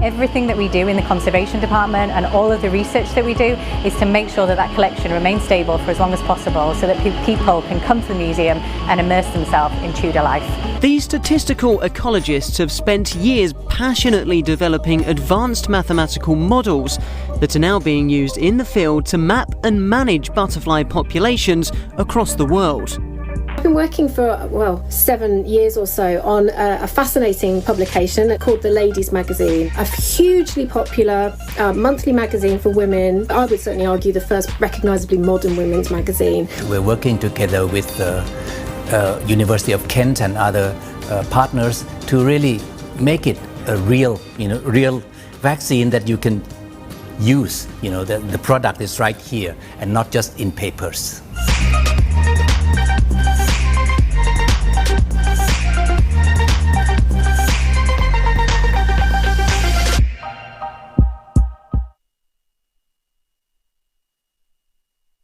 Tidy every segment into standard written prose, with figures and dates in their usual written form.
Everything that we do in the conservation department and all of the research that we do is to make sure that that collection remains stable for as long as possible so that people can come to the museum and immerse themselves in Tudor life. These statistical ecologists have spent years passionately developing advanced mathematical models that are now being used in the field to map and manage butterfly populations across the world. I've been working for, 7 years or so on a fascinating publication called The Ladies Magazine, a hugely popular monthly magazine for women. I would certainly argue the first recognisably modern women's magazine. We're working together with the University of Kent and other partners to really make it a real vaccine that you can use. The product is right here and not just in papers.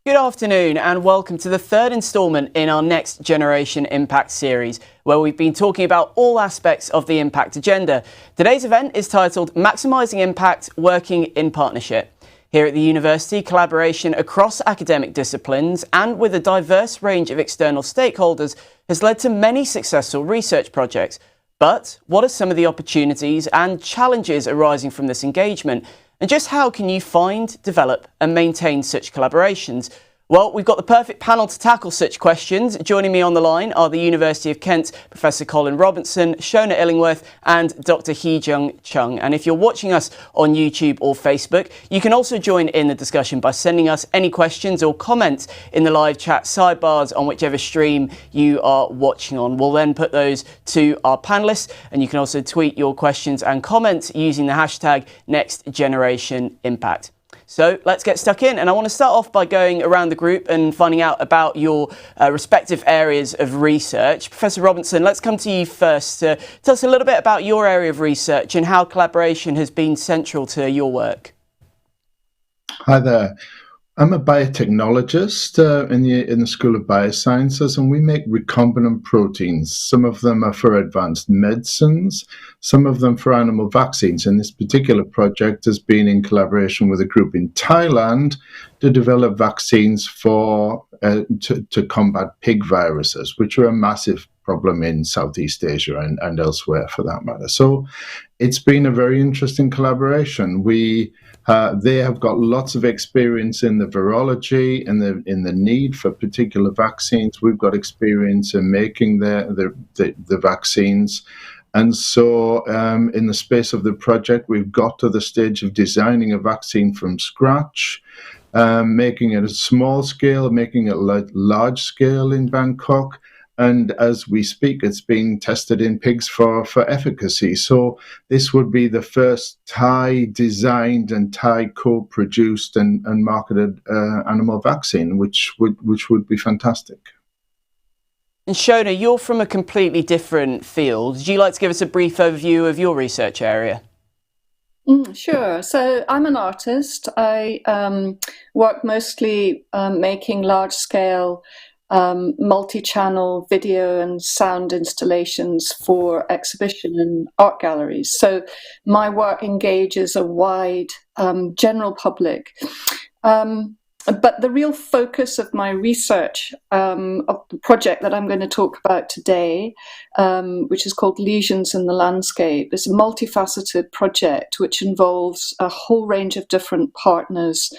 Good afternoon and welcome to the third instalment in our Next Generation Impact series, where we've been talking about all aspects of the impact agenda. Today's event is titled Maximising Impact, Working in Partnership. Here at the university, collaboration across academic disciplines and with a diverse range of external stakeholders has led to many successful research projects. But what are some of the opportunities and challenges arising from this engagement? And just how can you find, develop and maintain such collaborations? Well, we've got the perfect panel to tackle such questions. Joining me on the line are the University of Kent Professor Colin Robinson, Shona Illingworth and Dr. Hee-Jung Chung. And if you're watching us on YouTube or Facebook, you can also join in the discussion by sending us any questions or comments in the live chat sidebars on whichever stream you are watching on. We'll then put those to our panellists, and you can also tweet your questions and comments using the hashtag NextGenerationImpact. So let's get stuck in, and I want to start off by going around the group and finding out about your respective areas of research. Professor Robinson, let's come to you first. Tell us a little bit about your area of research and how collaboration has been central to your work. Hi there. I'm a biotechnologist in the School of Biosciences, and we make recombinant proteins. Some of them are for advanced medicines, some of them for animal vaccines. And this particular project has been in collaboration with a group in Thailand to develop vaccines for to combat pig viruses, which are a massive problem in Southeast Asia and elsewhere for that matter. So it's been a very interesting collaboration. They have got lots of experience in the virology and in the need for particular vaccines. We've got experience in making the vaccines. And so in the space of the project, we've got to the stage of designing a vaccine from scratch, making it a small scale, making it large scale in Bangkok. And as we speak, it's being tested in pigs for efficacy. So this would be the first Thai-designed and Thai co-produced and marketed animal vaccine, which would be fantastic. And Shona, you're from a completely different field. Would you like to give us a brief overview of your research area? Sure. So I'm an artist. I work mostly making large-scale multi-channel video and sound installations for exhibition and art galleries. So my work engages a wide general public. But the real focus of my research, of the project that I'm going to talk about today, which is called Lesions in the Landscape, is a multifaceted project which involves a whole range of different partners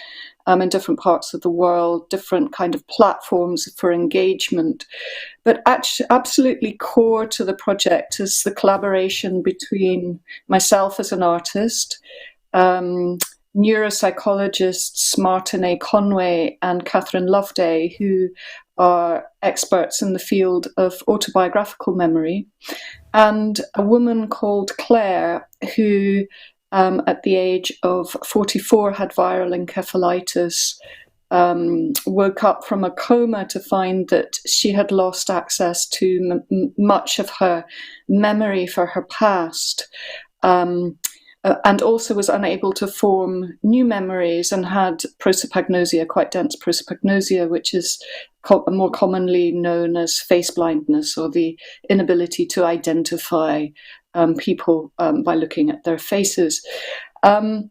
in different parts of the world, different kind of platforms for engagement. But absolutely core to the project is the collaboration between myself as an artist, neuropsychologists Martin A. Conway and Catherine Loveday, who are experts in the field of autobiographical memory, and a woman called Claire, who at the age of 44 had viral encephalitis, woke up from a coma to find that she had lost access to much of her memory for her past. and also was unable to form new memories and had prosopagnosia, quite dense prosopagnosia, which is more commonly known as face blindness, or the inability to identify people by looking at their faces. And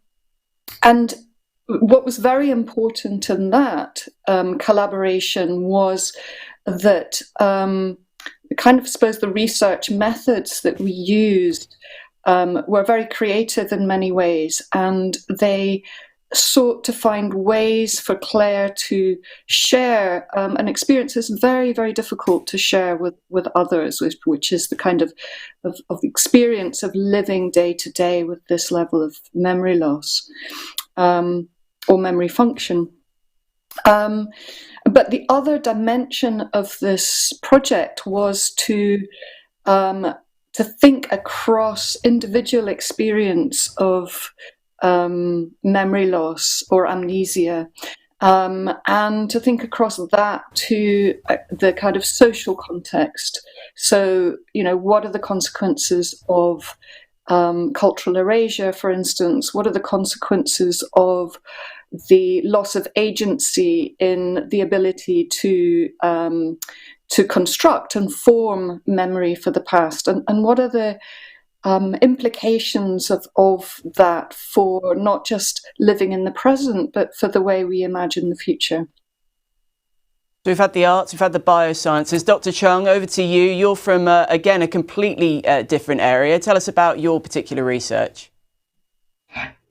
what was very important in that collaboration was that kind of, I suppose, the research methods that we used were very creative in many ways, and they sought to find ways for Claire to share an experience that's very, very difficult to share with others, which is the kind of experience of living day to day with this level of memory loss or memory function. But the other dimension of this project was to think across individual experience of memory loss or amnesia, and to think across that to the kind of social context. So, what are the consequences of cultural erasure, for instance? What are the consequences of the loss of agency in the ability to construct and form memory for the past, and what are the implications of that for not just living in the present, but for the way we imagine the future? So we've had the arts, we've had the biosciences. Dr. Chung, over to you. You're from, again, a completely different area. Tell us about your particular research.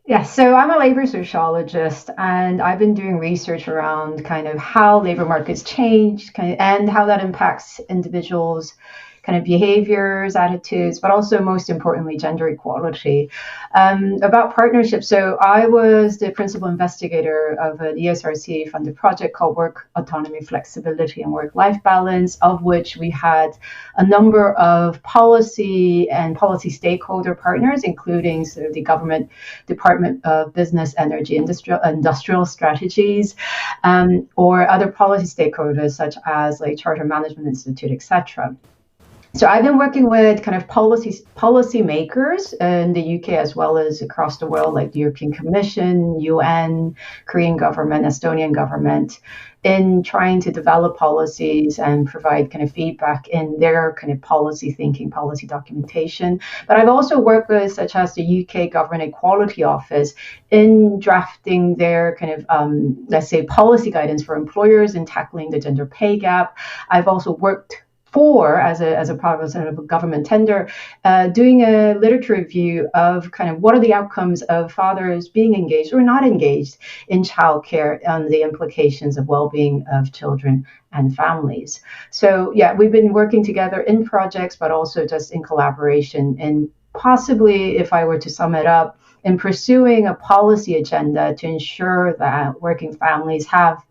Yeah, so I'm a labor sociologist, and I've been doing research around kind of how labor markets change and how that impacts individuals' kind of behaviors, attitudes, but also most importantly, gender equality. About partnerships, so I was the principal investigator of an ESRC funded project called Work Autonomy, Flexibility and Work-Life Balance, of which we had a number of policy and policy stakeholder partners, including sort of the government Department of Business, Energy, Industrial Strategies, or other policy stakeholders such as like Charter Management Institute, etc. So I've been working with kind of policy makers in the UK as well as across the world, like the European Commission, UN, Korean government, Estonian government, in trying to develop policies and provide kind of feedback in their kind of policy thinking, policy documentation. But I've also worked with such as the UK Government Equality Office in drafting their kind of, let's say, policy guidance for employers in tackling the gender pay gap. I've also worked as a part of a government tender, doing a literature review of kind of what are the outcomes of fathers being engaged or not engaged in childcare and the implications of well-being of children and families. So yeah, we've been working together in projects, but also just in collaboration. And possibly, if I were to sum it up, in pursuing a policy agenda to ensure that working families have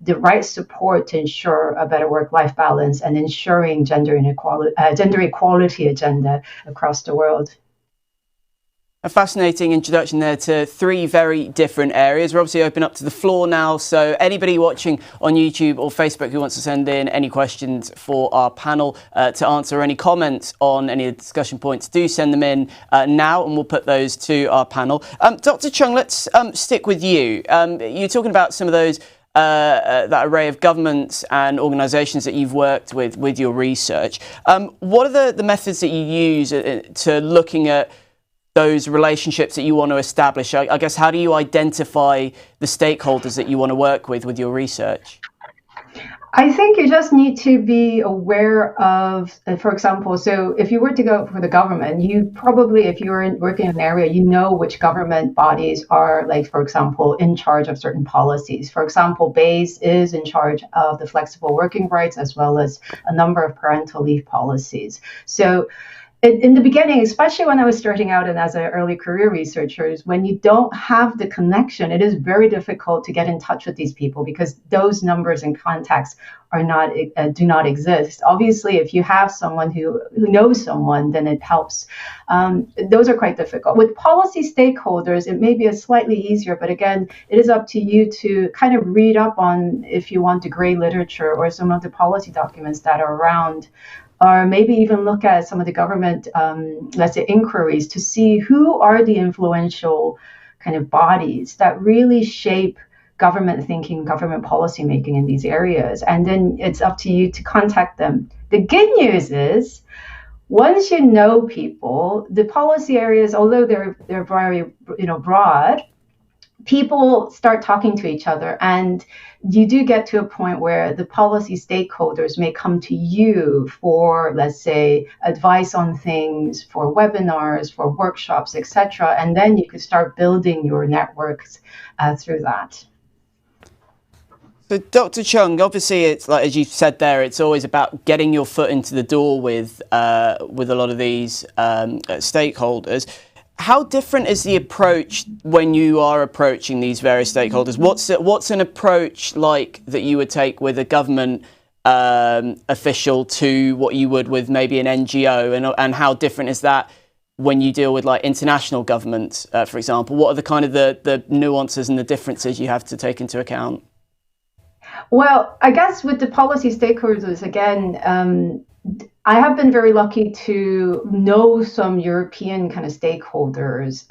the right support to ensure a better work-life balance and ensuring gender equality agenda across the world. A fascinating introduction there to three very different areas. We're obviously open up to the floor now, so anybody watching on YouTube or Facebook who wants to send in any questions for our panel to answer, any comments on any of the discussion points, do send them in now and we'll put those to our panel. Dr. Chung, let's stick with you. You're talking about some of those that array of governments and organisations that you've worked with your research. What are the methods that you use to looking at those relationships that you want to establish? I guess, how do you identify the stakeholders that you want to work with your research? I think you just need to be aware of, for example, so if you were to go for the government, you probably, if you're working in an area, you know which government bodies are, like, for example, in charge of certain policies. For example, BASE is in charge of the flexible working rights as well as a number of parental leave policies. So in the beginning, especially when I was starting out and as an early career researcher, when you don't have the connection, it is very difficult to get in touch with these people because those numbers and contacts do not exist. Obviously, if you have someone who knows someone, then it helps. Those are quite difficult. With policy stakeholders, it may be a slightly easier, but again, it is up to you to kind of read up on, if you want, the gray literature or some of the policy documents that are around or maybe even look at some of the government, let's say, inquiries to see who are the influential kind of bodies that really shape government thinking, government policy making in these areas. And then it's up to you to contact them. The good news is, once you know people, the policy areas, although they're very broad, people start talking to each other, and you do get to a point where the policy stakeholders may come to you for, let's say, advice on things, for webinars, for workshops, etc. And then you could start building your networks through that. So, Dr. Chung, obviously, it's like, as you said there, it's always about getting your foot into the door with a lot of these stakeholders. How different is the approach when you are approaching these various stakeholders? What's an approach like that you would take with a government official to what you would with maybe an NGO, and how different is that when you deal with like international governments, for example? What are the kind of the nuances and the differences you have to take into account? Well, I guess with the policy stakeholders, again, I have been very lucky to know some European kind of stakeholders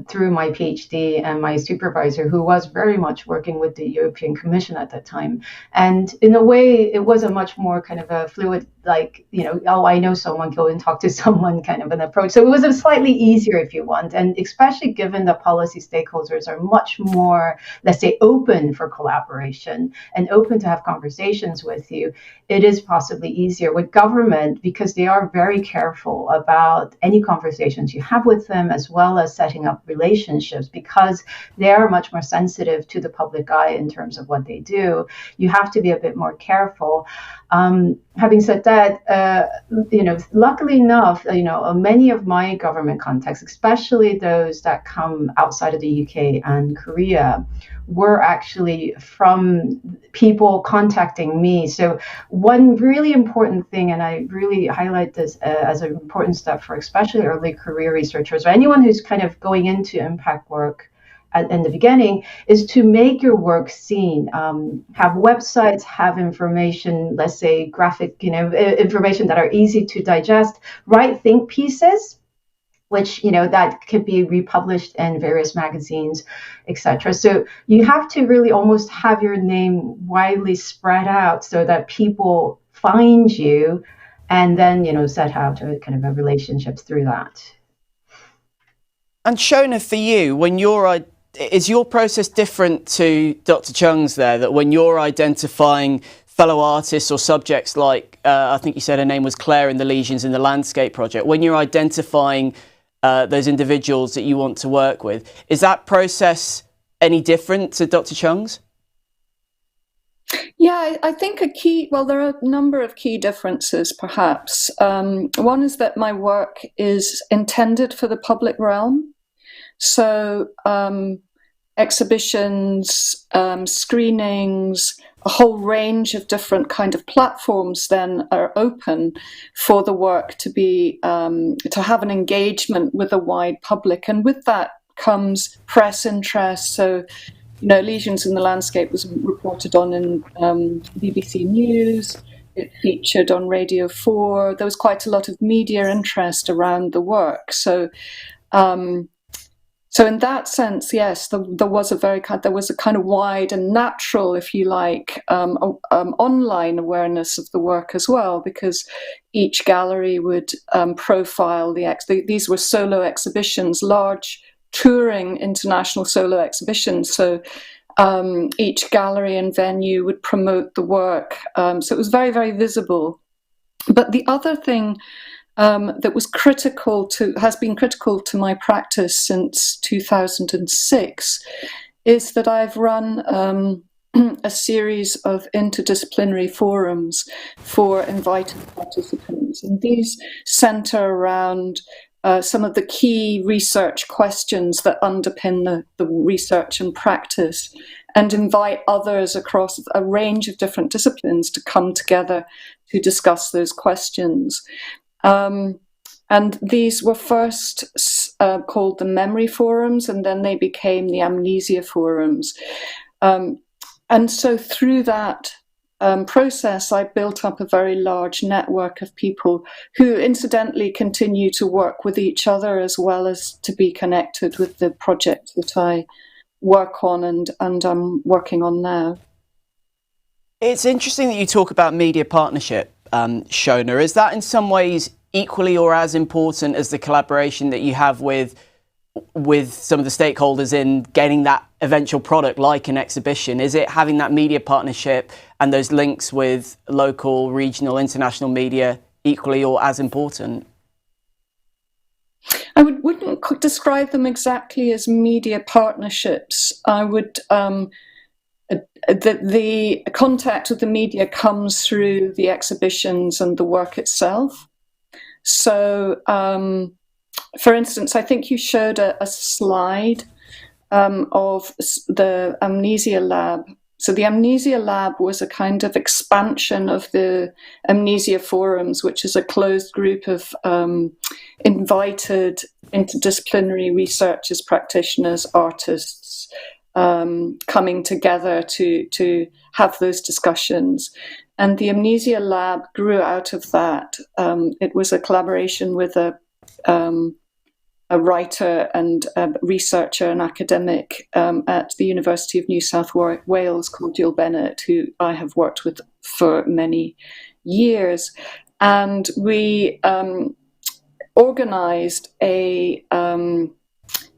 through my PhD and my supervisor, who was very much working with the European Commission at that time. And in a way, it was a much more kind of a fluid, like, oh, I know someone, go and talk to someone kind of an approach. So it was a slightly easier, if you want. And especially given the policy stakeholders are much more, let's say, open for collaboration and open to have conversations with you, it is possibly easier. With government, because they are very careful about any conversations you have with them, as well as setting up relationships, because they are much more sensitive to the public eye in terms of what they do. You have to be a bit more careful. Having said that, luckily enough, many of my government contacts, especially those that come outside of the UK and Korea, were actually from people contacting me. So one really important thing, and I really highlight this as an important step for especially early career researchers or anyone who's kind of going into impact work in the beginning, is to make your work seen. Have websites, have information, let's say graphic, information that are easy to digest. Write think pieces, which that could be republished in various magazines, etc. So you have to really almost have your name widely spread out so that people find you, and then set out a kind of a relationships through that. And Shona, for you, is your process different to Dr. Chung's there, that when you're identifying fellow artists or subjects like, I think you said her name was Claire in the Lesions in the Landscape project, when you're identifying those individuals that you want to work with, is that process any different to Dr. Chung's? Yeah, I think there are a number of key differences, perhaps. One is that my work is intended for the public realm. So exhibitions, screenings, a whole range of different kind of platforms then are open for the work to be to have an engagement with a wide public, and with that comes press interest. So, Lesions in the Landscape was reported on in BBC News. It featured on Radio 4. There was quite a lot of media interest around the work. So in that sense, yes, there was a kind of wide and natural, if you like, online awareness of the work as well, because each gallery would profile these were solo exhibitions, large touring international solo exhibitions. So each gallery and venue would promote the work. So it was very, very visible. But the other thing that has been critical to my practice since 2006 is that I've run a series of interdisciplinary forums for invited participants, and these center around some of the key research questions that underpin the research and practice, and invite others across a range of different disciplines to come together to discuss those questions. And these were first called the Memory Forums, and then they became the Amnesia Forums. And so through that process, I built up a very large network of people who incidentally continue to work with each other as well as to be connected with the project that I work on and I'm working on now. It's interesting that you talk about media partnership, Shona. Is that in some ways equally or as important as the collaboration that you have with some of the stakeholders in getting that eventual product like an exhibition? Is it having that media partnership and those links with local, regional, international media equally or as important? I wouldn't describe them exactly as media partnerships. I would the contact with the media comes through the exhibitions and the work itself. So, for instance, I think you showed a slide of the Amnesia Lab. So the Amnesia Lab was a kind of expansion of the Amnesia Forums, which is a closed group of invited interdisciplinary researchers, practitioners, artists, coming together to have those discussions. And the Amnesia Lab grew out of that. It was a collaboration with a writer and a researcher and academic at the University of New South Wales called Jill Bennett, who I have worked with for many years. And we organised a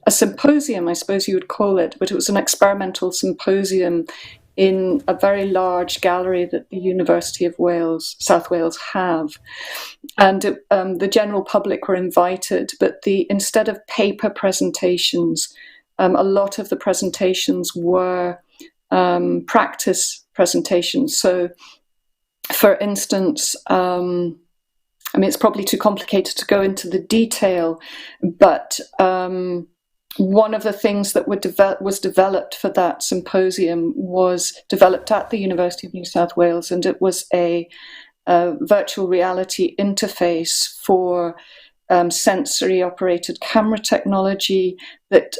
symposium, I suppose you would call it, but it was an experimental symposium in a very large gallery that the University of South Wales have. And the general public were invited, but instead of paper presentations, a lot of the presentations were practice presentations. So, for instance, it's probably too complicated to go into the detail, but one of the things that was developed for that symposium was developed at the University of New South Wales, and it was a virtual reality interface for sensory-operated camera technology that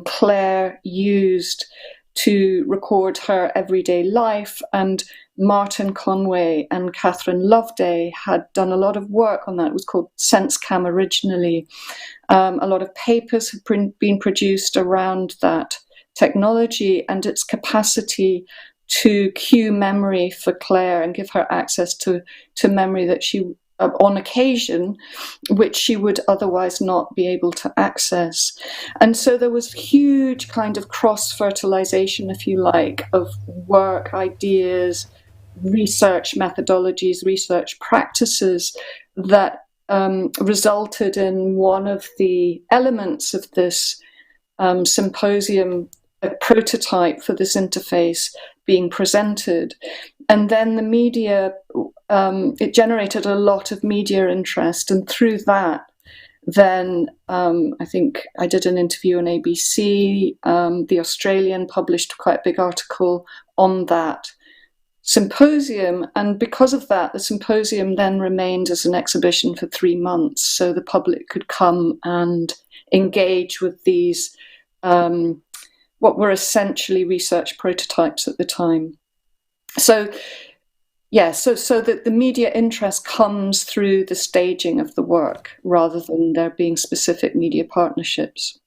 Claire used to record her everyday life, and Martin Conway and Catherine Loveday had done a lot of work on that. It was called SenseCam originally. A lot of papers have been produced around that technology and its capacity to cue memory for Claire and give her access to memory that she, on occasion, which she would otherwise not be able to access. And so there was huge kind of cross-fertilization, if you like, of work, ideas, research methodologies, research practices that resulted in one of the elements of this symposium, a prototype for this interface being presented. And then the media, it generated a lot of media interest. And through that, then I think I did an interview on ABC. The Australian published quite a big article on that symposium, and because of that, the symposium then remained as an exhibition for 3 months, so the public could come and engage with these what were essentially research prototypes at the time. So that the media interest comes through the staging of the work rather than there being specific media partnerships.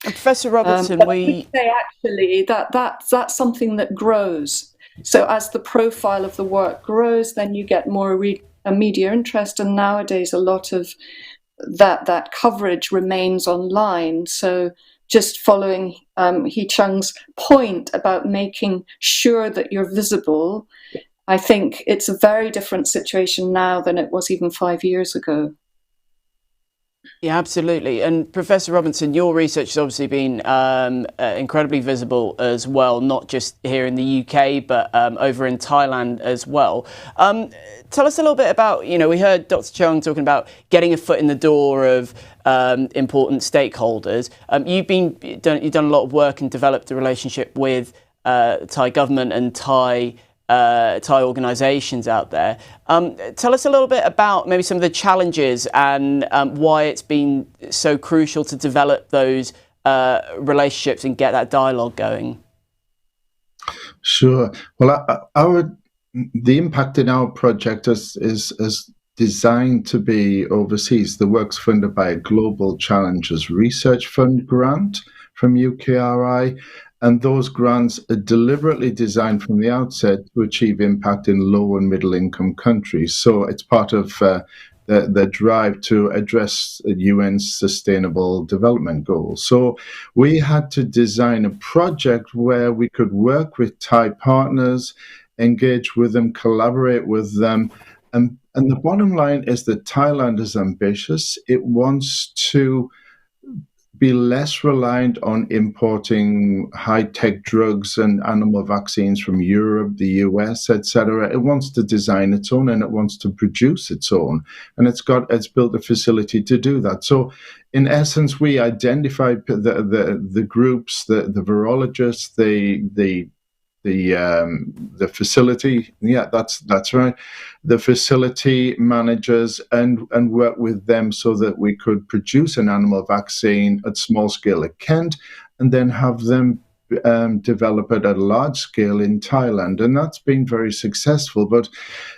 Professor Robertson, we say actually that's something that grows. So as the profile of the work grows, then you get more media interest, and nowadays a lot of that coverage remains online. So just following Chung's point about making sure that you're visible, I think it's a very different situation now than it was even 5 years ago. Yeah, absolutely. And Professor Robinson, your research has obviously been incredibly visible as well, not just here in the UK, but over in Thailand as well. Tell us a little bit about, we heard Dr. Chung talking about getting a foot in the door of important stakeholders. You've done a lot of work and developed a relationship with the Thai government and Thai organisations out there. Tell us a little bit about maybe some of the challenges and why it's been so crucial to develop those relationships and get that dialogue going. Sure. Well, the impact in our project is designed to be overseas. The work's funded by a Global Challenges Research Fund grant from UKRI, and those grants are deliberately designed from the outset to achieve impact in low and middle income countries. So it's part of the drive to address UN's Sustainable Development Goals. So we had to design a project where we could work with Thai partners, engage with them, collaborate with them. And the bottom line is that Thailand is ambitious. It wants to be less reliant on importing high-tech drugs and animal vaccines from Europe, the US, etc. It wants to design its own and it wants to produce its own. And it's built a facility to do that. So in essence, we identified the groups, the virologists, the facility, yeah, that's right, the facility managers, and work with them so that we could produce an animal vaccine at small scale at Kent, and then have them develop it at a large scale in Thailand, and that's been very successful. But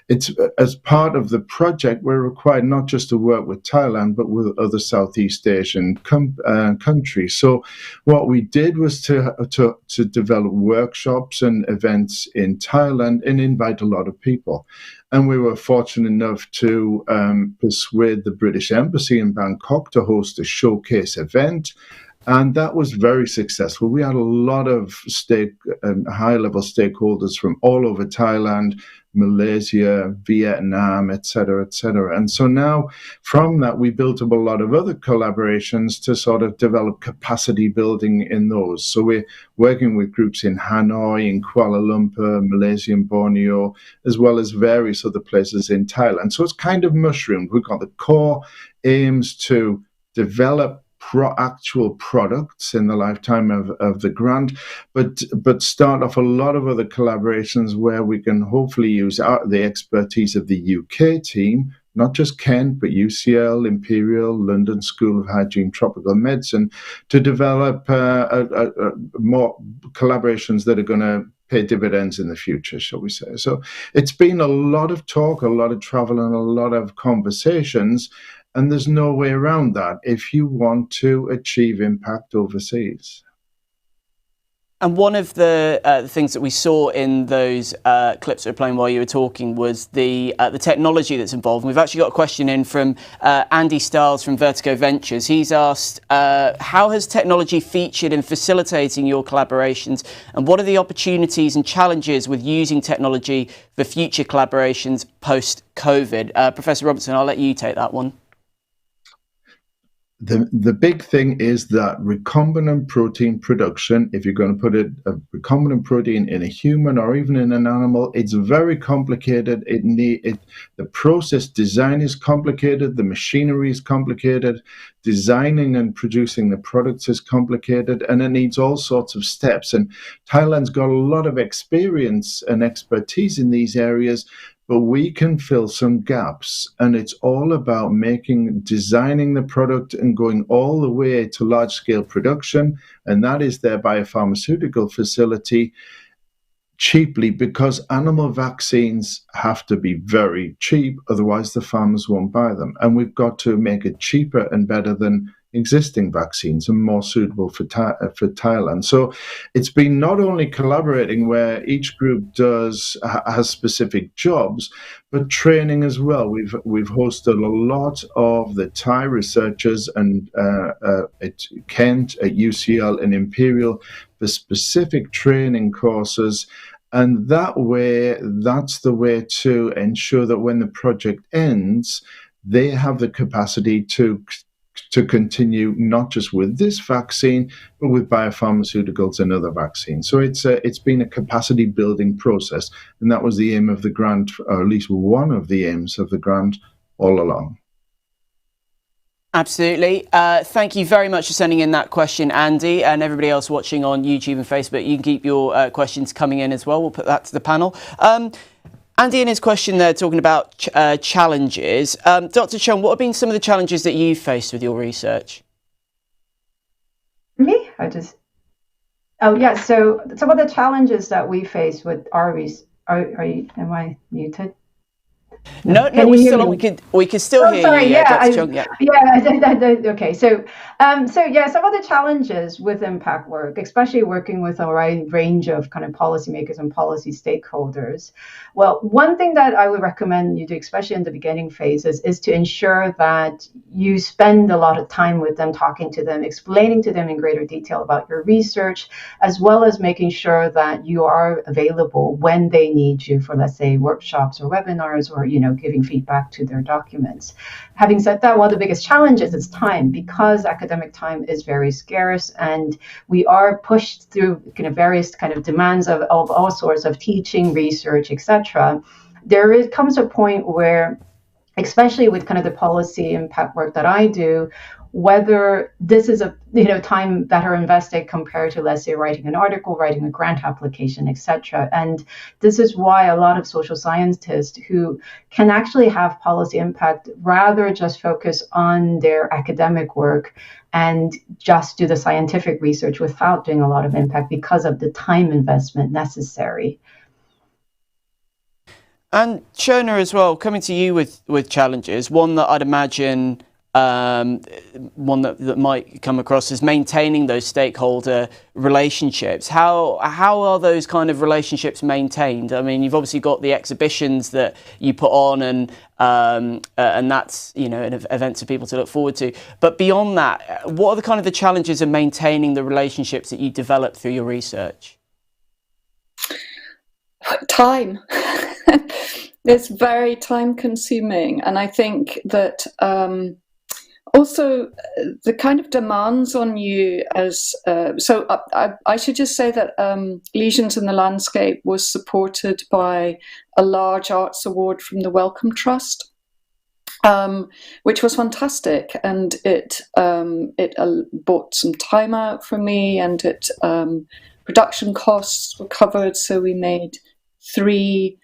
it's as part of the project, we're required not just to work with Thailand, but with other Southeast Asian countries. So what we did was to develop workshops and events in Thailand and invite a lot of people. And we were fortunate enough to persuade the British Embassy in Bangkok to host a showcase event. And that was very successful. We had a lot of high-level stakeholders from all over Thailand, Malaysia, Vietnam, et cetera, et cetera. And so now from that, we built up a lot of other collaborations to sort of develop capacity building in those. So we're working with groups in Hanoi, in Kuala Lumpur, Malaysia, and Borneo, as well as various other places in Thailand. So it's kind of mushroomed. We've got the core aims to develop actual products in the lifetime of the grant, but start off a lot of other collaborations where we can hopefully use the expertise of the UK team, not just Kent, but UCL, Imperial, London School of Hygiene, Tropical Medicine, to develop more collaborations that are going to pay dividends in the future, shall we say. So it's been a lot of talk, a lot of travel, and a lot of conversations. And there's no way around that if you want to achieve impact overseas. And one of the things that we saw in those clips that were playing while you were talking was the technology that's involved. And we've actually got a question in from Andy Stiles from Vertigo Ventures. He's asked, how has technology featured in facilitating your collaborations? And what are the opportunities and challenges with using technology for future collaborations post-COVID? Professor Robertson, I'll let you take that one. The big thing is that recombinant protein production, if you're going to put a recombinant protein in a human or even in an animal, it's very complicated. The process design is complicated, the machinery is complicated, designing and producing the products is complicated, and it needs all sorts of steps. And Thailand's got a lot of experience and expertise in these areas, but we can fill some gaps, and it's all about designing the product and going all the way to large-scale production, and that is their biopharmaceutical facility, cheaply, because animal vaccines have to be very cheap, otherwise the farmers won't buy them. And we've got to make it cheaper and better than existing vaccines and more suitable for Thailand. So it's been not only collaborating where each group has specific jobs, but training as well. We've hosted a lot of the Thai researchers and at Kent, at UCL and Imperial for specific training courses. And that's the way to ensure that when the project ends, they have the capacity to continue not just with this vaccine, but with biopharmaceuticals and other vaccines. So it's been a capacity building process, and that was the aim of the grant, or at least one of the aims of the grant all along. Absolutely. Thank you very much for sending in that question, Andy, and everybody else watching on YouTube and Facebook. You can keep your questions coming in as well. We'll put that to the panel. Andy, in his question there, talking about challenges. Dr. Chung, what have been some of the challenges that you've faced with your research? Me? Oh, yeah. So some of the challenges that we face with our am I muted? No, Can we're you hear still on. me? We can still Oh, hear sorry. you, Dr. Chung. Yeah. Okay. So yeah, some of the challenges with impact work, especially working with a wide range of kind of policymakers and policy stakeholders. Well, one thing that I would recommend you do, especially in the beginning phases, is to ensure that you spend a lot of time with them, talking to them, explaining to them in greater detail about your research, as well as making sure that you are available when they need you for, let's say, workshops or webinars, or giving feedback to their documents. Having said that, one of the biggest challenges is time, because academic time is very scarce, and we are pushed through various kind of demands of all sorts of teaching, research, etc. Comes a point where, especially with kind of the policy impact work that I do, whether this is a time better invested compared to, let's say, writing an article, writing a grant application, etc. And this is why a lot of social scientists who can actually have policy impact rather just focus on their academic work and just do the scientific research without doing a lot of impact because of the time investment necessary. And Shona as well, coming to you with challenges, one that I'd imagine, one that might come across is maintaining those stakeholder relationships. How are those kind of relationships maintained? I mean, you've obviously got the exhibitions that you put on, and that's an event for people to look forward to. But beyond that, what are the kind of the challenges of maintaining the relationships that you develop through your research? Time. It's very time consuming, and I think that also the kind of demands on you as I should just say that Lesions in the Landscape was supported by a large arts award from the Wellcome Trust, which was fantastic, and it bought some time out for me, and production costs were covered, so we made 3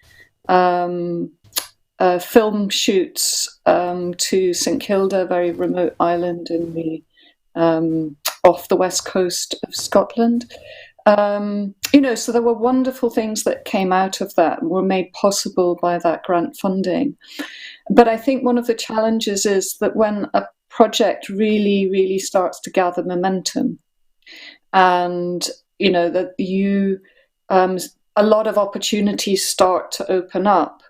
film shoots to St Kilda, a very remote island in the off the west coast of Scotland. So there were wonderful things that came out of that and were made possible by that grant funding. But I think one of the challenges is that when a project really, really starts to gather momentum, and that a lot of opportunities start to open up.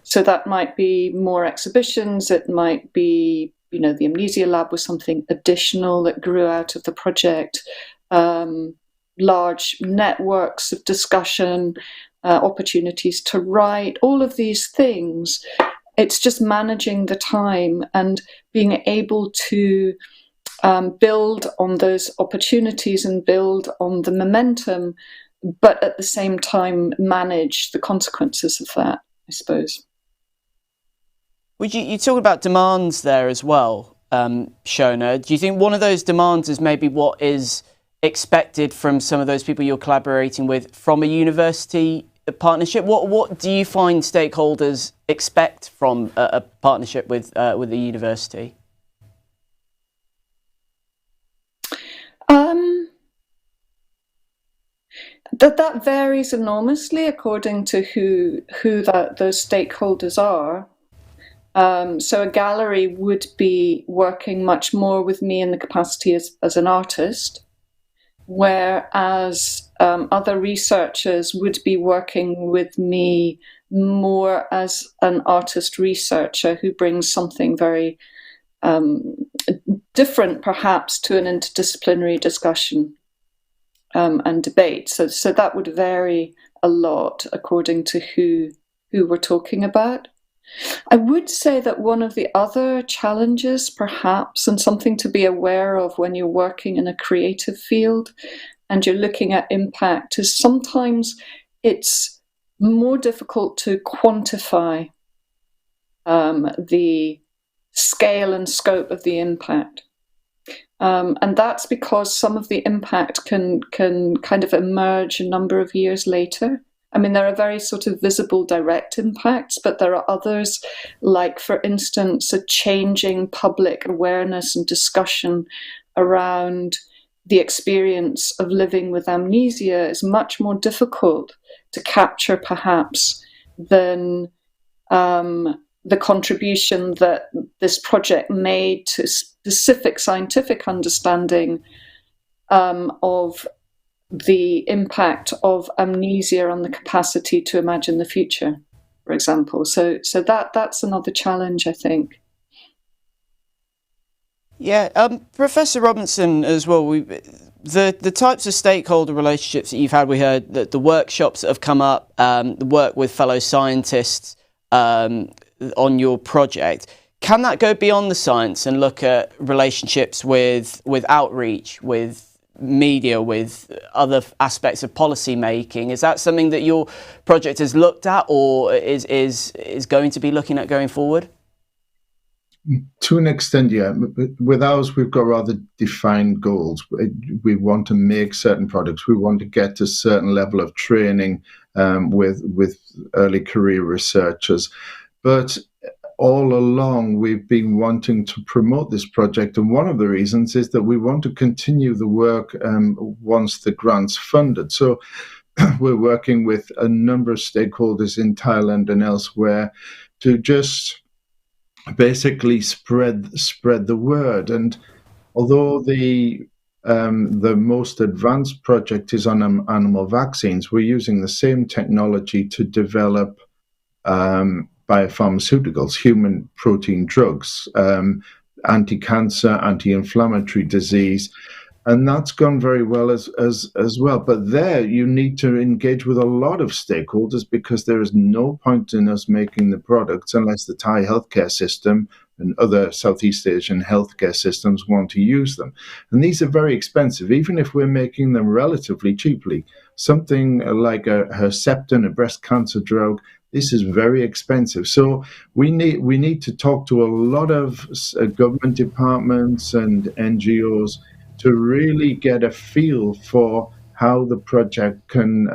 So that might be more exhibitions, it might be, the Amnesia Lab was something additional that grew out of the project, large networks of discussion, opportunities to write, all of these things. It's just managing the time and being able to build on those opportunities and build on the momentum, but at the same time manage the consequences of that, I suppose. You talk about demands there as well, Shona. Do you think one of those demands is maybe what is expected from some of those people you're collaborating with from a university partnership? What do you find stakeholders expect from a partnership with the university? That varies enormously according to who those stakeholders are. So a gallery would be working much more with me in the capacity as an artist, whereas other researchers would be working with me more as an artist researcher who brings something very different perhaps to an interdisciplinary discussion and debate. So that would vary a lot according to who we're talking about. I would say that one of the other challenges, perhaps, and something to be aware of when you're working in a creative field and you're looking at impact, is sometimes it's more difficult to quantify the scale and scope of the impact. And that's because some of the impact can kind of emerge a number of years later. I mean, there are very sort of visible direct impacts, but there are others, like, for instance, a changing public awareness and discussion around the experience of living with amnesia is much more difficult to capture, perhaps, than the contribution that this project made to specific scientific understanding of the impact of amnesia on the capacity to imagine the future, for example. So that's another challenge, I think. Yeah, Professor Robinson as well. The types of stakeholder relationships that you've had, we heard that the workshops that have come up, the work with fellow scientists on your project. Can that go beyond the science and look at relationships with outreach, with media, with other aspects of policy making? Is that something that your project has looked at or is going to be looking at going forward? To an extent, yeah. With ours, we've got rather defined goals. We want to make certain products. We want to get to a certain level of training with early career researchers. But all along, we've been wanting to promote this project. And one of the reasons is that we want to continue the work once the grant's funded. So we're working with a number of stakeholders in Thailand and elsewhere to just basically spread the word. And although the most advanced project is on animal vaccines, we're using the same technology to develop biopharmaceuticals, human protein drugs, anti-cancer, anti-inflammatory disease. And that's gone very well as well. But there you need to engage with a lot of stakeholders, because there is no point in us making the products unless the Thai healthcare system and other Southeast Asian healthcare systems want to use them. And these are very expensive, even if we're making them relatively cheaply. Something like a Herceptin, a breast cancer drug, this is very expensive. So we need to talk to a lot of government departments and NGOs to really get a feel for how the project can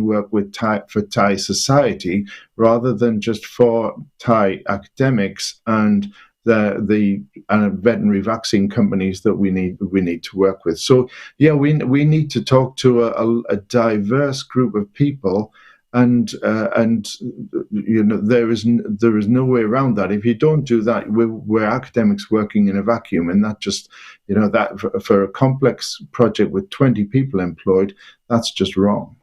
work with for Thai society, rather than just for Thai academics and the veterinary vaccine companies that we need to work with. So yeah, we need to talk to a diverse group of people. And you know, there is no way around that. If you don't do that, we're academics working in a vacuum, and that just, you know, that for a complex project with 20 people employed, that's just wrong.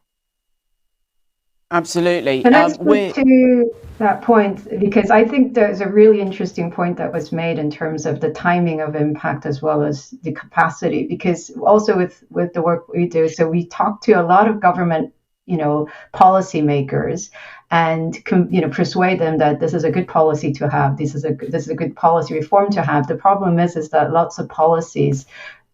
Absolutely. Can I speak to that point? Because I think there's a really interesting point that was made in terms of the timing of impact as well as the capacity. Because also with the work we do, so we talk to a lot of government, you know, policymakers, and persuade them that this is a good policy to have. This is a good policy reform to have. The problem is that lots of policies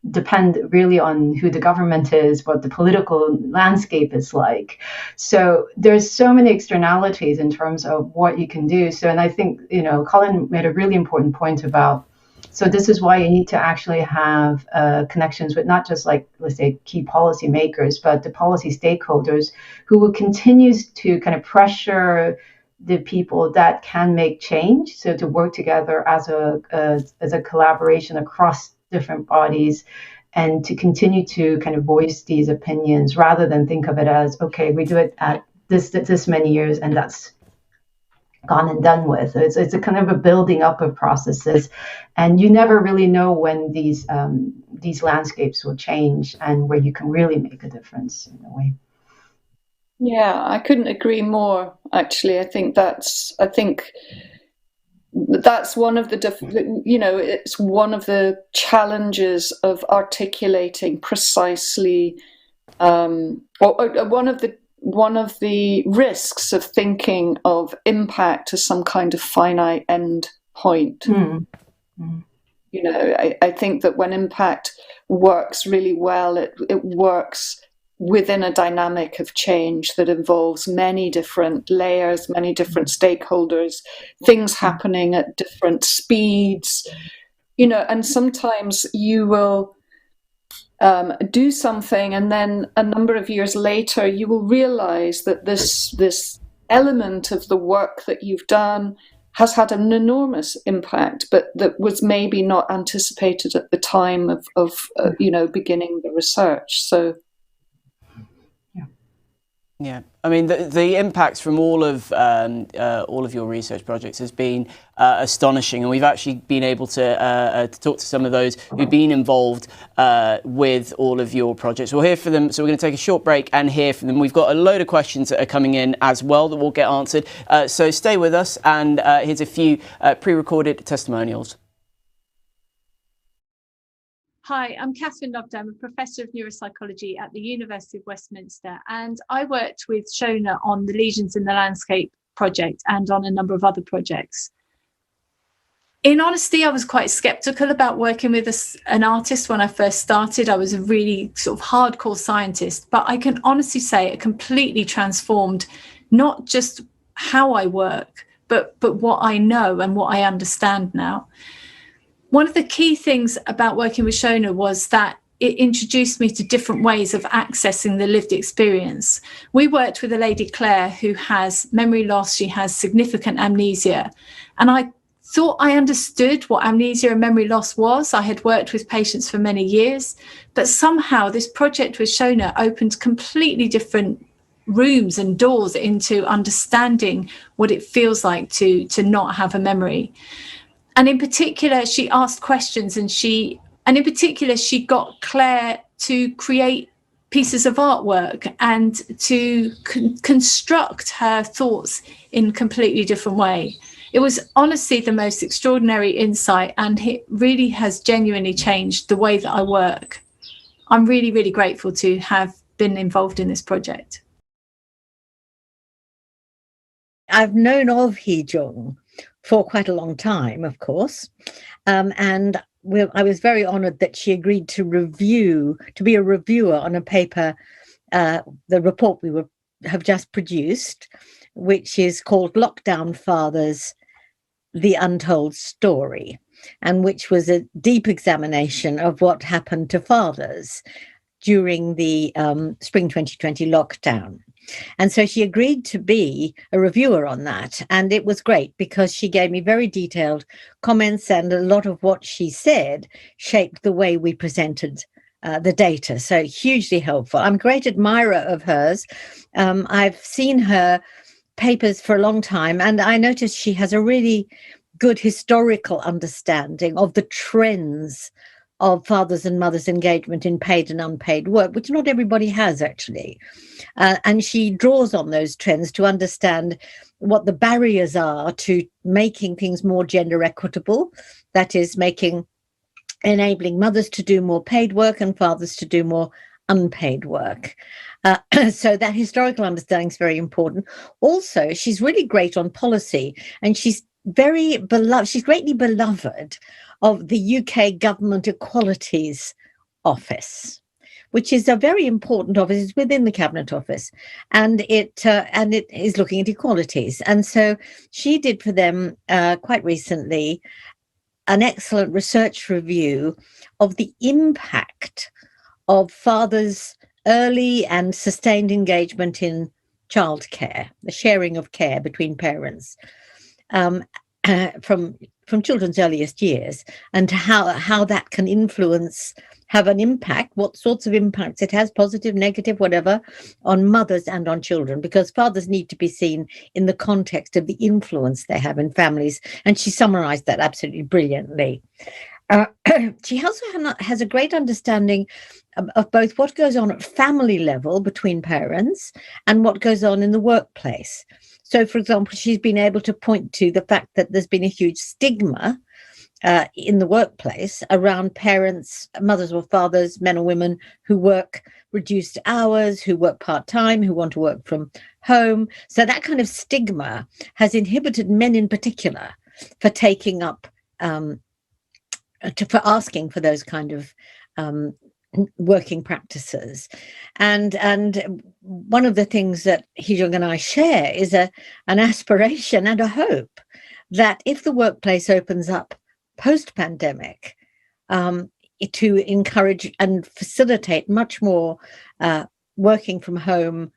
depend really on who the government is, what the political landscape is like. So there's so many externalities in terms of what you can do. So, and I think, you know, Colin made a really important point about, so this is why you need to actually have connections with not just, like, let's say, key policy makers, but the policy stakeholders who will continue to kind of pressure the people that can make change. So to work together as a collaboration across different bodies, and to continue to kind of voice these opinions, rather than think of it as, okay, we do it at this many years and that's gone and done with. It's a kind of a building up of processes, and you never really know when these landscapes will change and where you can really make a difference in a way. Yeah, I couldn't agree more. Actually, I think that's one of the it's one of the challenges of articulating precisely, or one of the risks of thinking of impact as some kind of finite end point. You know, I think that when impact works really well, it works within a dynamic of change that involves many different layers, many different stakeholders, things happening at different speeds, you know, and sometimes you will do something, and then a number of years later you will realize that this element of the work that you've done has had an enormous impact, but that was maybe not anticipated at the time of beginning the research. So. Yeah, I mean the impacts from all of your research projects has been astonishing, and we've actually been able to talk to some of those who've been involved with all of your projects. We'll hear from them, so we're going to take a short break and hear from them. We've got a load of questions that are coming in as well that will get answered, so stay with us, and here's a few pre-recorded testimonials. Hi, I'm Catherine Loveday. I'm a Professor of Neuropsychology at the University of Westminster, and I worked with Shona on the Lesions in the Landscape project and on a number of other projects. In honesty, I was quite sceptical about working with an artist when I first started. I was a really sort of hardcore scientist, but I can honestly say it completely transformed not just how I work, but what I know and what I understand now. One of the key things about working with Shona was that it introduced me to different ways of accessing the lived experience. We worked with a lady, Claire, who has memory loss. She has significant amnesia. And I thought I understood what amnesia and memory loss was. I had worked with patients for many years, but somehow this project with Shona opened completely different rooms and doors into understanding what it feels like to not have a memory. And in particular, she asked questions, and she got Claire to create pieces of artwork and to construct her thoughts in a completely different way. It was honestly the most extraordinary insight, and it really has genuinely changed the way that I work. I'm really, really grateful to have been involved in this project. I've known of Chung for quite a long time, of course, and I was very honoured that she agreed to be a reviewer on a paper, the report we have just produced, which is called Lockdown Fathers, The Untold Story, and which was a deep examination of what happened to fathers during the spring 2020 lockdown. And so she agreed to be a reviewer on that. And it was great because she gave me very detailed comments, and a lot of what she said shaped the way we presented the data. So hugely helpful. I'm a great admirer of hers. I've seen her papers for a long time, and I noticed she has a really good historical understanding of the trends of fathers and mothers' engagement in paid and unpaid work, which not everybody has, actually. And she draws on those trends to understand what the barriers are to making things more gender equitable, that is, enabling mothers to do more paid work and fathers to do more unpaid work. So that historical understanding is very important. Also, she's really great on policy, and she's very beloved. She's greatly beloved of the UK Government Equalities Office, which is a very important office. It's within the Cabinet Office, and it is looking at equalities. And so she did for them quite recently an excellent research review of the impact of fathers' early and sustained engagement in childcare, the sharing of care between parents from children's earliest years, and how that can have an impact, what sorts of impacts it has, positive, negative, whatever, on mothers and on children, because fathers need to be seen in the context of the influence they have in families. And she summarized that absolutely brilliantly. She also has a great understanding of both what goes on at family level between parents and what goes on in the workplace. So, for example, she's been able to point to the fact that there's been a huge stigma in the workplace around parents, mothers or fathers, men or women who work reduced hours, who work part-time, who want to work from home. So that kind of stigma has inhibited men in particular for taking up, for asking for those kind of working practices. And one of the things that Hee-Chung and I share is an aspiration and a hope that if the workplace opens up post-pandemic, to encourage and facilitate much more working from home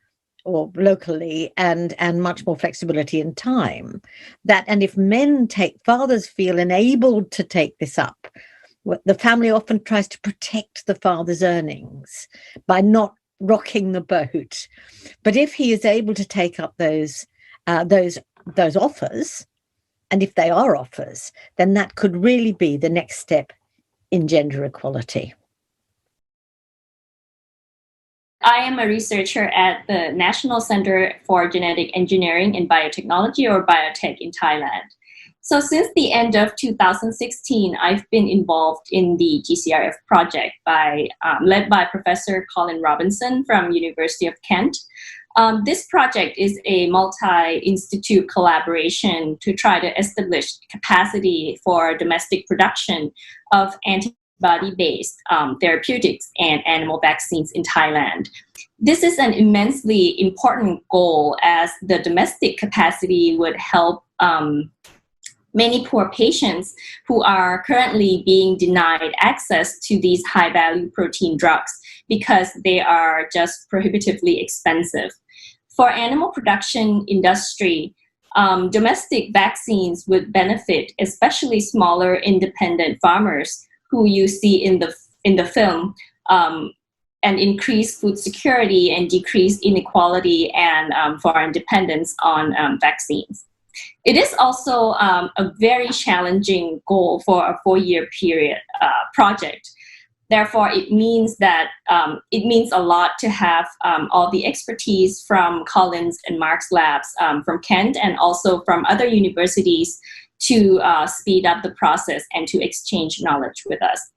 or locally, and much more flexibility in time. And if fathers feel enabled to take this up, the family often tries to protect the father's earnings by not rocking the boat. But if he is able to take up those offers, and if they are offers, then that could really be the next step in gender equality. I am a researcher at the National Center for Genetic Engineering and Biotechnology, or Biotech, in Thailand. So since the end of 2016, I've been involved in the GCRF project led by Professor Colin Robinson from University of Kent. This project is a multi-institute collaboration to try to establish capacity for domestic production of antibody-based therapeutics and animal vaccines in Thailand. This is an immensely important goal, as the domestic capacity would help many poor patients who are currently being denied access to these high-value protein drugs because they are just prohibitively expensive. For animal production industry, domestic vaccines would benefit especially smaller independent farmers who you see in the film, and increase food security and decrease inequality and foreign dependence on vaccines. It is also a very challenging goal for a 4-year period project. Therefore, it means a lot to have all the expertise from Colin's and Mark's labs from Kent, and also from other universities, to speed up the process and to exchange knowledge with us.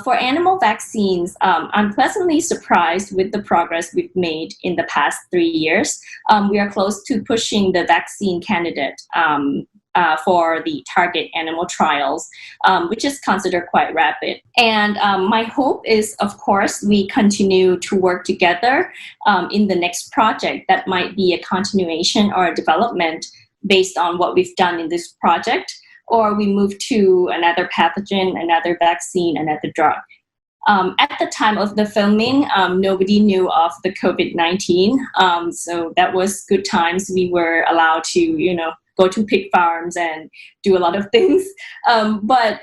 For animal vaccines, I'm pleasantly surprised with the progress we've made in the past 3 years. We are close to pushing the vaccine candidate for the target animal trials, which is considered quite rapid. And my hope is, of course, we continue to work together in the next project that might be a continuation or a development based on what we've done in this project, or we move to another pathogen, another vaccine, another drug. At the time of the filming, nobody knew of the COVID-19, so that was good times. We were allowed to, go to pig farms and do a lot of things. But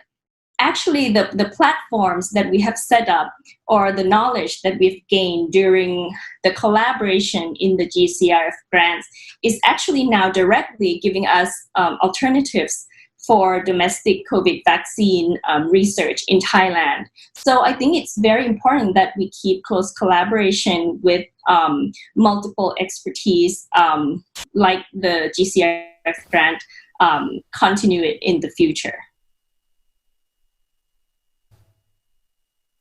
actually, the platforms that we have set up, or the knowledge that we've gained during the collaboration in the GCRF grants, is actually now directly giving us alternatives for domestic COVID vaccine research in Thailand. So I think it's very important that we keep close collaboration with multiple expertise, like the GCRF grant, continue it in the future.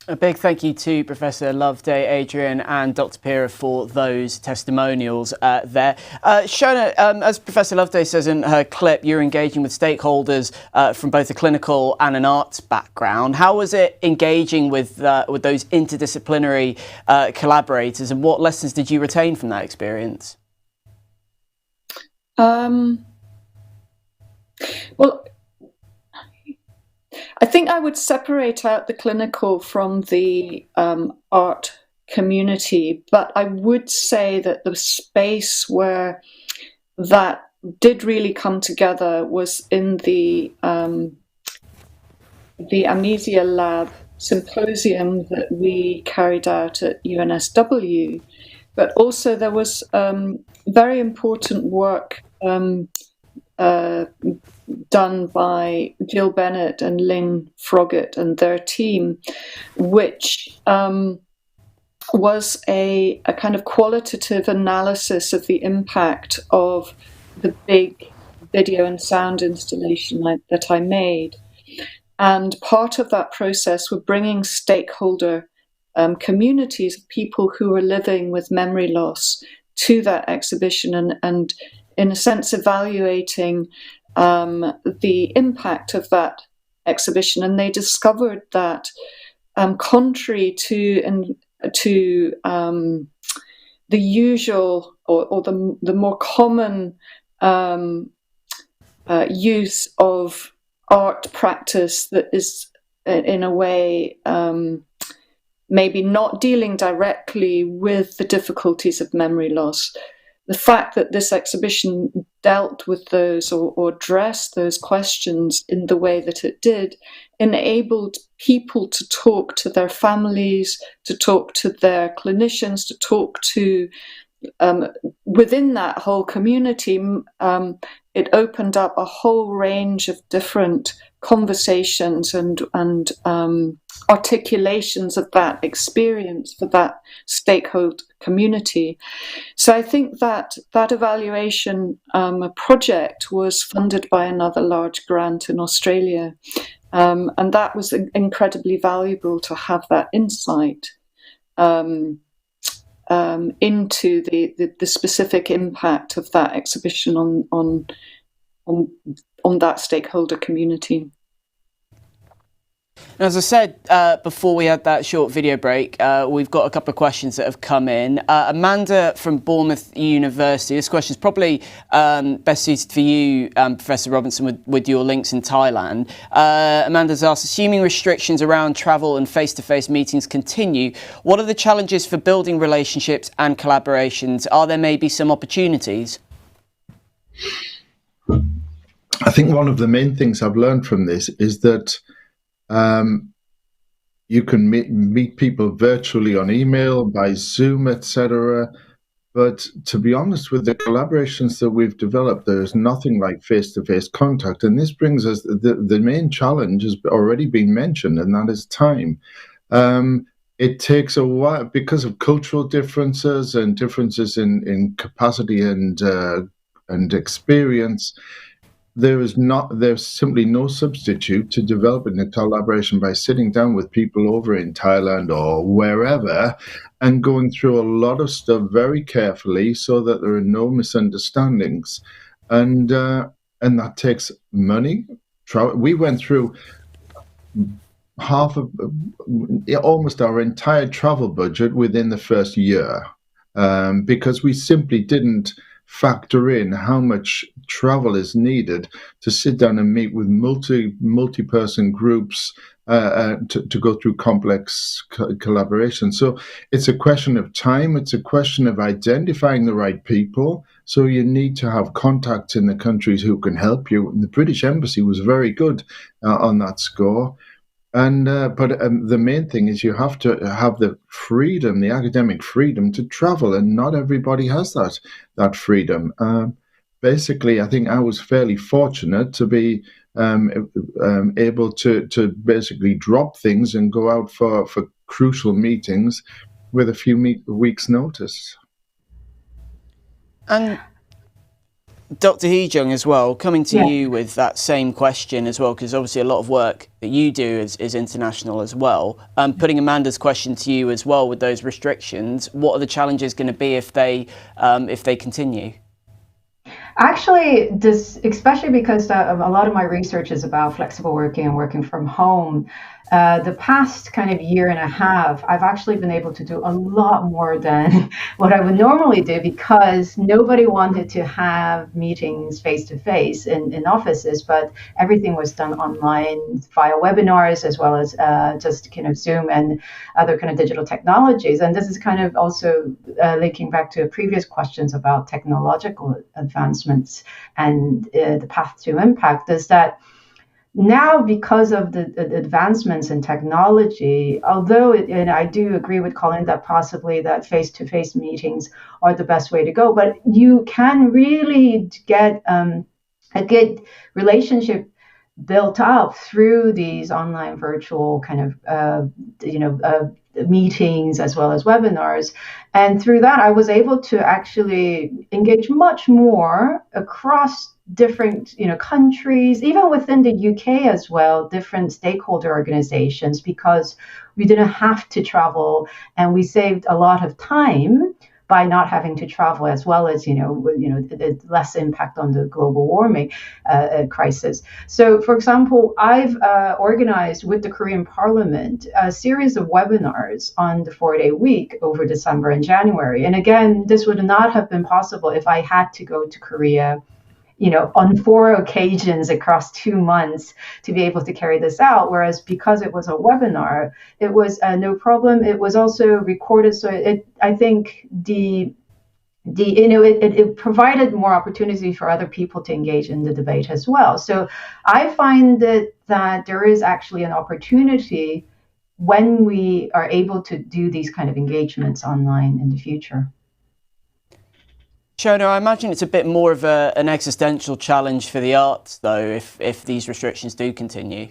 A big thank you to Professor Loveday, Adrian and Dr. Pira for those testimonials there. Shona, as Professor Loveday says in her clip, you're engaging with stakeholders from both a clinical and an arts background. How was it engaging with those interdisciplinary collaborators, and what lessons did you retain from that experience? Well, I think I would separate out the clinical from the art community, but I would say that the space where that did really come together was in the Amnesia Lab symposium that we carried out at UNSW, but also there was very important work done by Jill Bennett and Ling Froggatt and their team, which was a kind of qualitative analysis of the impact of the big video and sound installation that I made. And part of that process were bringing stakeholder communities of people who were living with memory loss to that exhibition, and in a sense evaluating the impact of that exhibition. And they discovered that contrary to the usual or the more common use of art practice that is in a way maybe not dealing directly with the difficulties of memory loss. The fact that this exhibition dealt with those or addressed those questions in the way that it did enabled people to talk to their families, to talk to their clinicians, to talk to within that whole community. It opened up a whole range of different conversations and articulations of that experience for that stakeholder community. So I think that evaluation project was funded by another large grant in Australia, and that was incredibly valuable to have that insight into the specific impact of that exhibition on that stakeholder community. And as I said before we had that short video break, we've got a couple of questions that have come in. Amanda from Bournemouth University. This question is probably best suited for you, Professor Robinson, with your links in Thailand. Amanda's asked, assuming restrictions around travel and face-to-face meetings continue, what are the challenges for building relationships and collaborations? Are there maybe some opportunities? I think one of the main things I've learned from this is that you can meet people virtually on email, by Zoom, etc. But to be honest, with the collaborations that we've developed, there is nothing like face-to-face contact. And this brings us, the main challenge has already been mentioned, and that is time. It takes a while because of cultural differences and differences in capacity and experience. There's simply no substitute to developing a collaboration by sitting down with people over in Thailand or wherever and going through a lot of stuff very carefully so that there are no misunderstandings. And that takes money. We went through half of almost our entire travel budget within the first year because we simply didn't factor in how much travel is needed to sit down and meet with multi-person groups to go through complex collaboration. So it's a question of time. It's a question of identifying the right people. So you need to have contacts in the countries who can help you. And the British Embassy was very good on that score. But the main thing is you have to have the freedom, the academic freedom to travel, and not everybody has that freedom. Basically, I think I was fairly fortunate to be able to basically drop things and go out for crucial meetings with a few weeks' notice. And Dr. Hee-jung as well, coming to you with that same question as well, because obviously a lot of work that you do is international as well. Putting Amanda's question to you as well with those restrictions, what are the challenges going to be if they continue? Actually, especially because a lot of my research is about flexible working and working from home, the past kind of year and a half, I've actually been able to do a lot more than what I would normally do because nobody wanted to have meetings face-to-face in offices, but everything was done online via webinars as well as just kind of Zoom and other kind of digital technologies. And this is kind of also linking back to previous questions about technological advancements and the path to impact, is that now, because of the advancements in technology, although and I do agree with Colin that possibly that face-to-face meetings are the best way to go, but you can really get a good relationship built up through these online virtual kind of meetings as well as webinars. And through that, I was able to actually engage much more across different countries, even within the UK as well, different stakeholder organizations, because we didn't have to travel and we saved a lot of time by not having to travel, as well as less impact on the global warming crisis. So, for example, I've organized with the Korean Parliament a series of webinars on the 4-day week over December and January. And again, this would not have been possible if I had to go to Korea on 4 occasions across 2 months to be able to carry this out. Whereas because it was a webinar, it was no problem. It was also recorded. So I think it provided more opportunity for other people to engage in the debate as well. So I find that there is actually an opportunity when we are able to do these kind of engagements online in the future. Shona, I imagine it's a bit more of an existential challenge for the arts, though, if these restrictions do continue.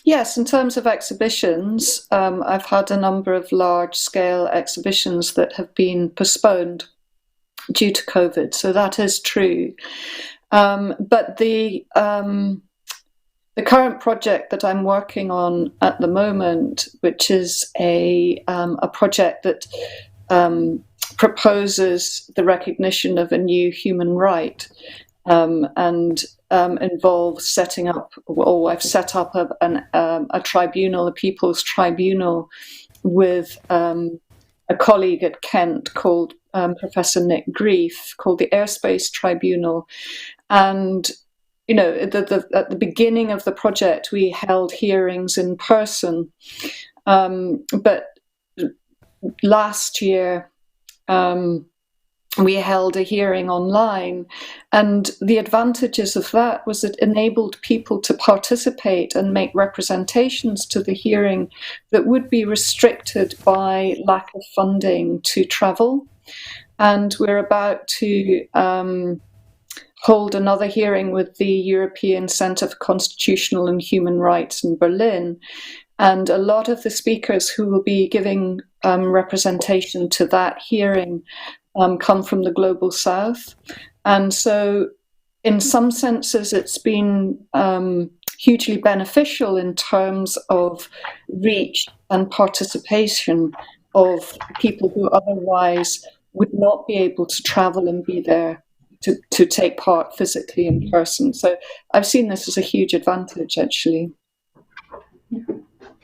Yes, in terms of exhibitions, I've had a number of large-scale exhibitions that have been postponed due to COVID, so that is true. But the current project that I'm working on at the moment, which is a project that proposes the recognition of a new human right, and involves setting up, or I've set up a tribunal, a people's tribunal, with a colleague at Kent called Professor Nick Grief, called the Airspace Tribunal. And at the beginning of the project, we held hearings in person, but last year we held a hearing online, and the advantages of that was it enabled people to participate and make representations to the hearing that would be restricted by lack of funding to travel. And we're about to hold another hearing with the European Centre for Constitutional and Human Rights in Berlin. And a lot of the speakers who will be giving representation to that hearing come from the Global South. And so in some senses, it's been hugely beneficial in terms of reach and participation of people who otherwise would not be able to travel and be there to take part physically in person. So I've seen this as a huge advantage, actually.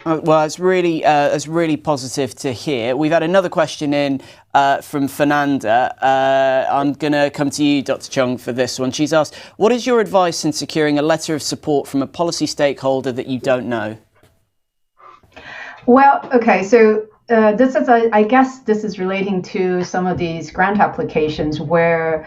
Well, it's really positive to hear. We've had another question in from Fernanda. I'm going to come to you, Dr. Chung, for this one. She's asked, what is your advice in securing a letter of support from a policy stakeholder that you don't know? Well, okay, so I guess this is relating to some of these grant applications where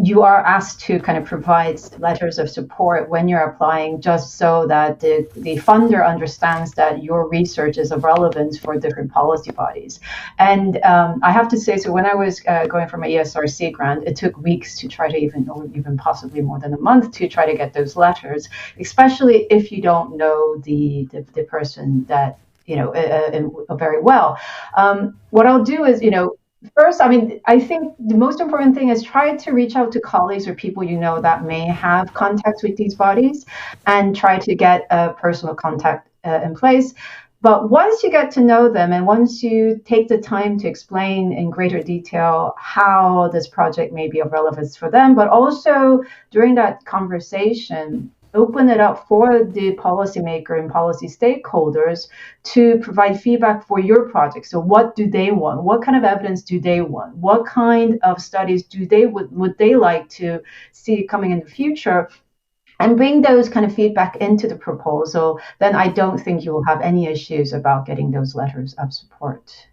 you are asked to kind of provide letters of support when you're applying, just so that the funder understands that your research is of relevance for different policy bodies. And I have to say, so when I was going for my ESRC grant, it took weeks to try to even possibly more than a month to try to get those letters, especially if you don't know the person that very well. What I'll do is, first, I think the most important thing is try to reach out to colleagues or people that may have contacts with these bodies, and try to get a personal contact in place. But once you get to know them, and once you take the time to explain in greater detail how this project may be of relevance for them, but also during that conversation, open it up for the policymaker and policy stakeholders to provide feedback for your project. So what do they want? What kind of evidence do they want? What kind of studies would they like to see coming in the future? And bring those kind of feedback into the proposal, then I don't think you will have any issues about getting those letters of support.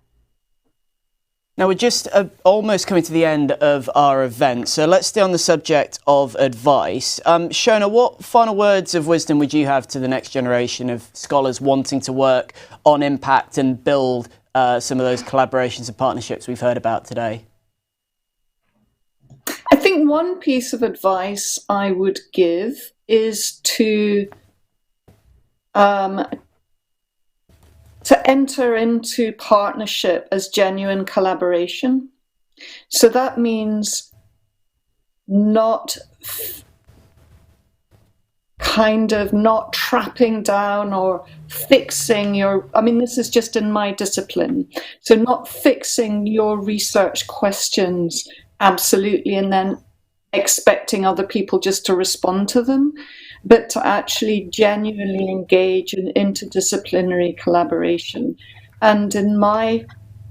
Now, we're just almost coming to the end of our event, so let's stay on the subject of advice. Shona, what final words of wisdom would you have to the next generation of scholars wanting to work on impact and build some of those collaborations and partnerships we've heard about today? I think one piece of advice I would give is to enter into partnership as genuine collaboration. So that means not trapping down or fixing this is just in my discipline. So not fixing your research questions absolutely and then expecting other people just to respond to them, but to actually genuinely engage in interdisciplinary collaboration. And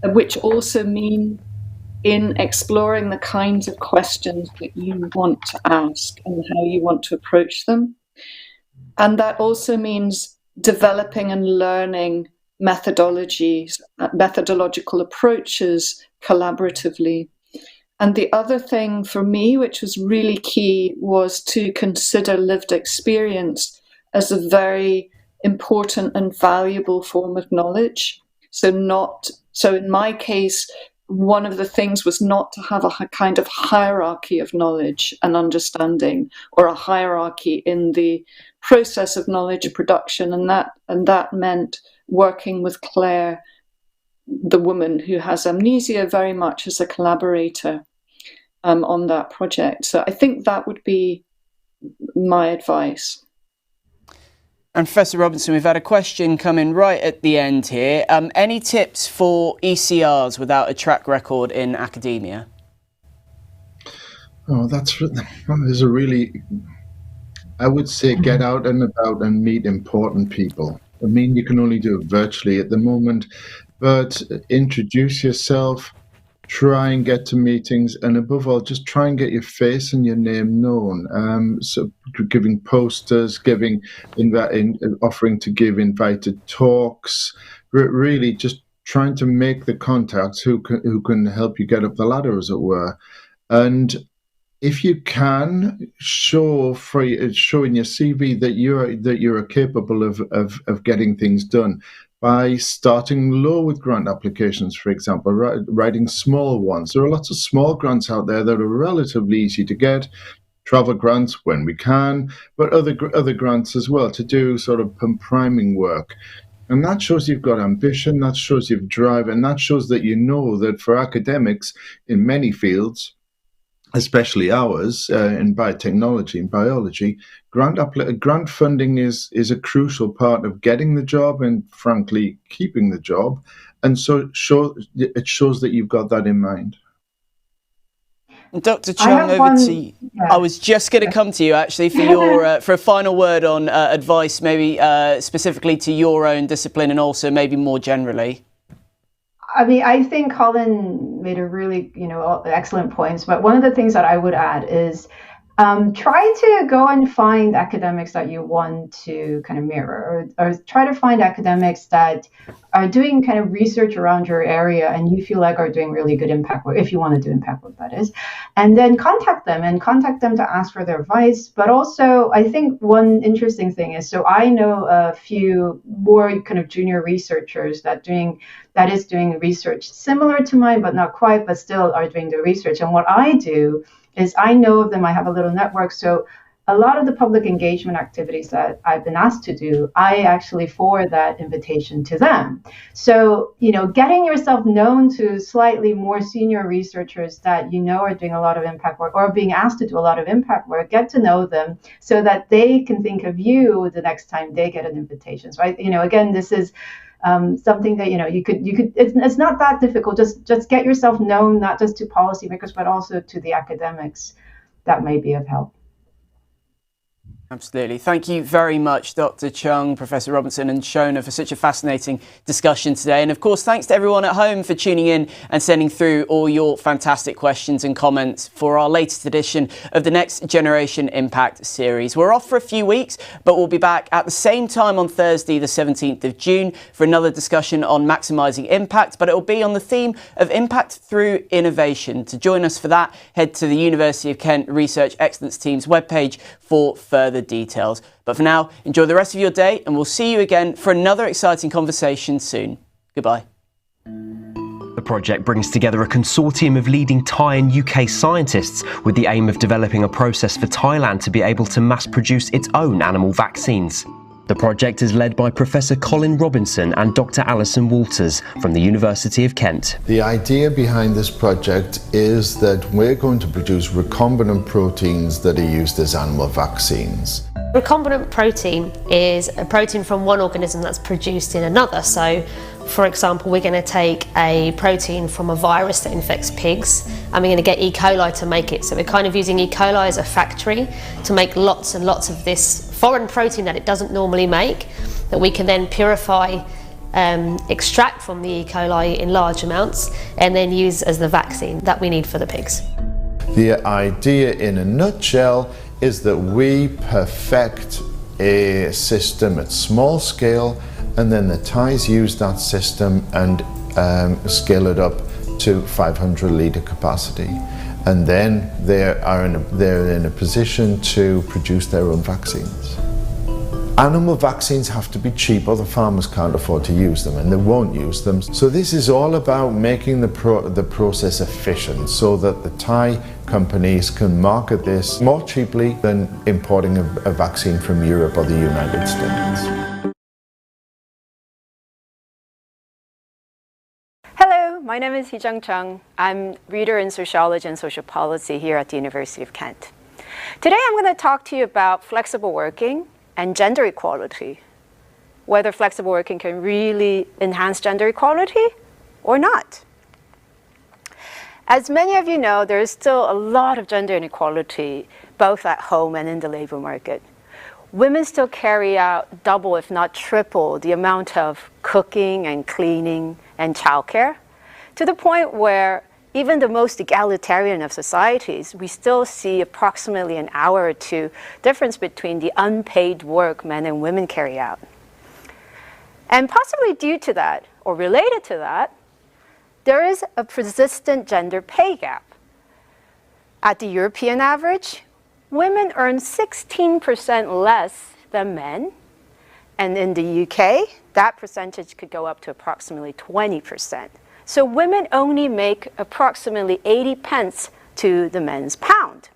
which also mean in exploring the kinds of questions that you want to ask and how you want to approach them. And that also means developing and learning methodologies, methodological approaches collaboratively. And the other thing for me, which was really key, was to consider lived experience as a very important and valuable form of knowledge. So in my case, one of the things was not to have a kind of hierarchy of knowledge and understanding, or a hierarchy in the process of knowledge production, and that meant working with Claire, the woman who has amnesia, very much as a collaborator on that project. So I think that would be my advice. And Professor Robinson, we've had a question come in right at the end here. Any tips for ECRs without a track record in academia? Oh, there's a really, I would say, get out and about and meet important people. I mean, you can only do it virtually at the moment, but introduce yourself, try and get to meetings, and above all, just try and get your face and your name known. So giving posters, offering to give invited talks, really just trying to make the contacts who can help you get up the ladder, as it were. And if you can, show in your CV that you're capable of getting things done, by starting low with grant applications, for example, writing small ones. There are lots of small grants out there that are relatively easy to get, travel grants when we can, but other grants as well, to do sort of priming work. And that shows you've got ambition, that shows you've drive, and that shows that you know that for academics in many fields, especially ours in biotechnology and biology, grant funding is a crucial part of getting the job and, frankly, keeping the job. And so it shows that you've got that in mind. Dr. Chung, to you. Yeah. I was just going to come to you actually for your for a final word on advice, maybe specifically to your own discipline and also maybe more generally. I mean, I think Colin made a really, excellent points. But one of the things that I would add is try to go and find academics that you want to kind of mirror, or try to find academics that are doing kind of research around your area and you feel like are doing really good impact work, if you want to do impact work, that is. And then contact them to ask for their advice. But also, I think one interesting thing is, so I know a few more kind of junior researchers that is doing research similar to mine, but not quite, but still are doing the research. And what I do is I know of them, I have a little network. So a lot of the public engagement activities that I've been asked to do, I actually forward that invitation to them. So, getting yourself known to slightly more senior researchers that are doing a lot of impact work or being asked to do a lot of impact work, get to know them so that they can think of you the next time they get an invitation, right? Again, this is something that you could. It's not that difficult. Just get yourself known, not just to policymakers, but also to the academics that may be of help. Absolutely. Thank you very much, Dr. Chung, Professor Robinson and Shona, for such a fascinating discussion today. And of course, thanks to everyone at home for tuning in and sending through all your fantastic questions and comments for our latest edition of the Next Generation Impact series. We're off for a few weeks, but we'll be back at the same time on Thursday, the 17th of June, for another discussion on maximising impact, but it will be on the theme of impact through innovation. To join us for that, head to the University of Kent Research Excellence Team's webpage for further details. But for now, enjoy the rest of your day and we'll see you again for another exciting conversation soon. Goodbye. The project brings together a consortium of leading Thai and UK scientists with the aim of developing a process for Thailand to be able to mass produce its own animal vaccines. The project is led by Professor Colin Robinson and Dr. Alison Walters from the University of Kent. The idea behind this project is that we're going to produce recombinant proteins that are used as animal vaccines. Recombinant protein is a protein from one organism that's produced in another. So, for example, we're going to take a protein from a virus that infects pigs and we're going to get E. coli to make it. So we're kind of using E. coli as a factory to make lots and lots of this foreign protein that it doesn't normally make, that we can then purify extract from the E. coli in large amounts and then use as the vaccine that we need for the pigs. The idea in a nutshell is that we perfect a system at small scale, and then the Thais use that system and scale it up to 500 litre capacity. And then they're in a position to produce their own vaccines. Animal vaccines have to be cheap or the farmers can't afford to use them, and they won't use them. So this is all about making the process efficient so that the Thai companies can market this more cheaply than importing a vaccine from Europe or the United States. Hello, my name is Chung. I'm reader in sociology and social policy here at the University of Kent. Today I'm going to talk to you about flexible working and gender equality, whether flexible working can really enhance gender equality or not. As many of you know, there is still a lot of gender inequality, both at home and in the labor market. Women still carry out double, if not triple, the amount of cooking and cleaning and childcare, to the point where even the most egalitarian of societies, we still see approximately an hour or two difference between the unpaid work men and women carry out. And possibly due to that, or related to that, there is a persistent gender pay gap. At the European average, women earn 16% less than men, and in the UK, that percentage could go up to approximately 20%. So women only make approximately 80 pence to the men's pound.